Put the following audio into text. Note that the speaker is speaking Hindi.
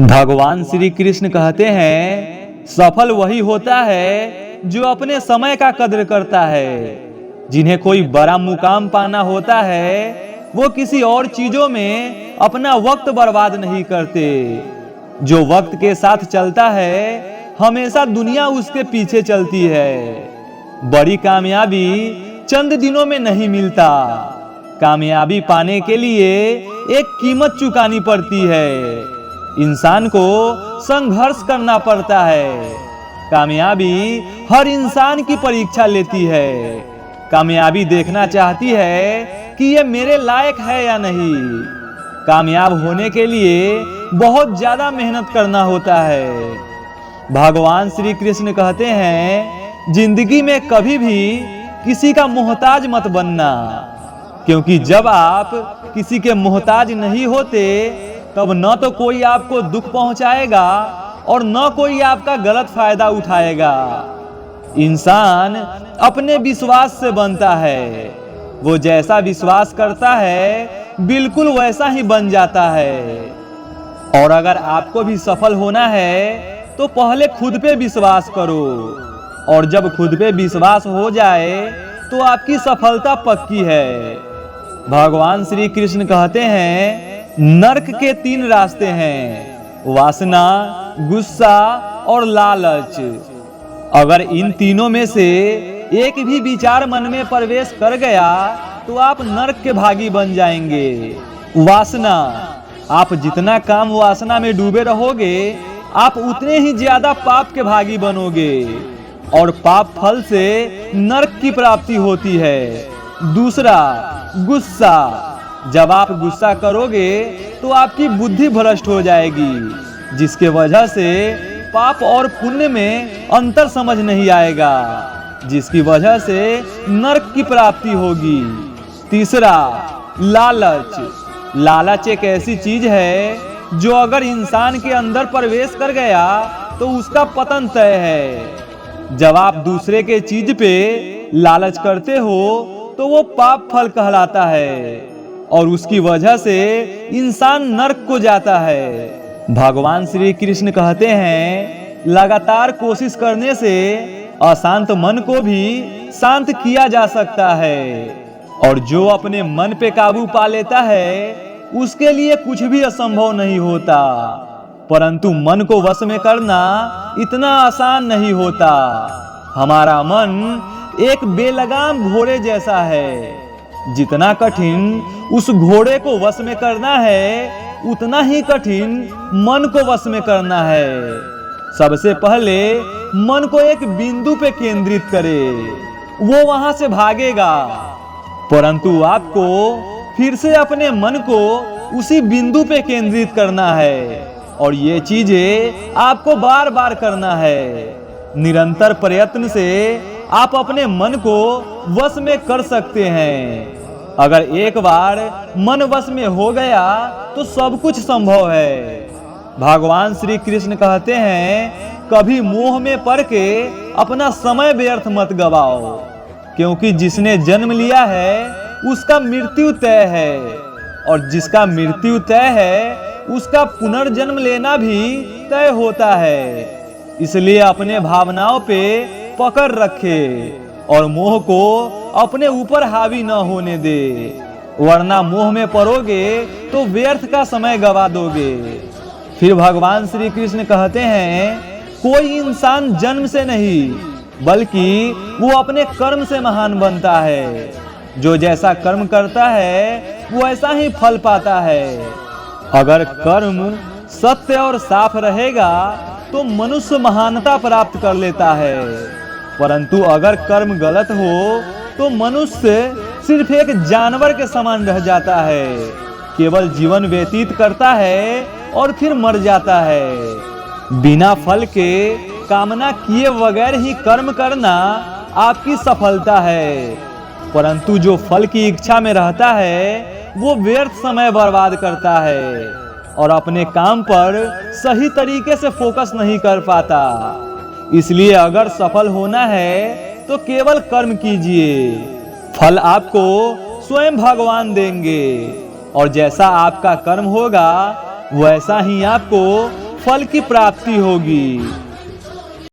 भगवान श्री कृष्ण कहते हैं, सफल वही होता है जो अपने समय का कद्र करता है। जिन्हें कोई बड़ा मुकाम पाना होता है वो किसी और चीजों में अपना वक्त बर्बाद नहीं करते। जो वक्त के साथ चलता है हमेशा दुनिया उसके पीछे चलती है। बड़ी कामयाबी चंद दिनों में नहीं मिलता। कामयाबी पाने के लिए एक कीमत चुकानी पड़ती है। इंसान को संघर्ष करना पड़ता है। कामयाबी हर इंसान की परीक्षा लेती है। कामयाबी देखना चाहती है कि ये मेरे लायक है या नहीं। कामयाब होने के लिए बहुत ज्यादा मेहनत करना होता है। भगवान श्री कृष्ण कहते हैं, जिंदगी में कभी भी किसी का मोहताज मत बनना, क्योंकि जब आप किसी के मोहताज नहीं होते तब न तो कोई आपको दुख पहुंचाएगा और न कोई आपका गलत फायदा उठाएगा। इंसान अपने विश्वास से बनता है। वो जैसा विश्वास करता है बिल्कुल वैसा ही बन जाता है। और अगर आपको भी सफल होना है तो पहले खुद पे विश्वास करो, और जब खुद पे विश्वास हो जाए तो आपकी सफलता पक्की है। भगवान श्री कृष्ण कहते हैं, नरक के 3 रास्ते हैं, वासना, गुस्सा और लालच। अगर इन तीनों में से एक भी विचार मन में प्रवेश कर गया तो आप नरक के भागी बन जाएंगे। वासना, आप जितना काम वासना में डूबे रहोगे आप उतने ही ज्यादा पाप के भागी बनोगे, और पाप फल से नरक की प्राप्ति होती है। दूसरा, गुस्सा, जब आप गुस्सा करोगे तो आपकी बुद्धि भ्रष्ट हो जाएगी, जिसके वजह से पाप और पुण्य में अंतर समझ नहीं आएगा, जिसकी वजह से नरक की प्राप्ति होगी। तीसरा, लालच। लालच एक ऐसी चीज है जो अगर इंसान के अंदर प्रवेश कर गया तो उसका पतन तय है। जब आप दूसरे के चीज पे लालच करते हो तो वो पाप फल कहलाता है, और उसकी वजह से इंसान नरक को जाता है। भगवान श्री कृष्ण कहते हैं, लगातार कोशिश करने से अशांत मन को भी शांत किया जा सकता है, और जो अपने मन पे काबू पा लेता है उसके लिए कुछ भी असंभव नहीं होता। परंतु मन को वश में करना इतना आसान नहीं होता। हमारा मन एक बेलगाम घोड़े जैसा है। जितना कठिन उस घोड़े को वश में करना है उतना ही कठिन मन को वश में करना है। सबसे पहले मन को एक बिंदु पे केंद्रित करें, वो वहां से भागेगा। परंतु आपको फिर से अपने मन को उसी बिंदु पे केंद्रित करना है, और ये चीजें आपको बार बार करना है। निरंतर प्रयत्न से आप अपने मन को वश में कर सकते हैं। अगर एक बार मन वश में हो गया तो सब कुछ संभव है। भगवान श्री कृष्ण कहते हैं, कभी मोह में पड़ के अपना समय व्यर्थ मत गवाओ, क्योंकि जिसने जन्म लिया है उसका मृत्यु तय है, और जिसका मृत्यु तय है उसका पुनर्जन्म लेना भी तय होता है। इसलिए अपने भावनाओं पे पकड़ रखे और मोह को अपने ऊपर हावी न होने दे, वरना मोह में पड़ोगे तो व्यर्थ का समय गवा दोगे। फिर भगवान श्री कृष्ण कहते हैं, कोई इंसान जन्म से नहीं बल्कि वो अपने कर्म से महान बनता है। जो जैसा कर्म करता है वो ऐसा ही फल पाता है। अगर कर्म सत्य और साफ रहेगा तो मनुष्य महानता प्राप्त कर लेता है, परंतु अगर कर्म गलत हो तो मनुष्य सिर्फ एक जानवर के समान रह जाता है। केवल जीवन व्यतीत करता है और फिर मर जाता है। बिना फल के कामना किए बगैर ही कर्म करना आपकी सफलता है, परंतु जो फल की इच्छा में रहता है वो व्यर्थ समय बर्बाद करता है और अपने काम पर सही तरीके से फोकस नहीं कर पाता। इसलिए अगर सफल होना है तो केवल कर्म कीजिए, फल आपको स्वयं भगवान देंगे, और जैसा आपका कर्म होगा वैसा ही आपको फल की प्राप्ति होगी।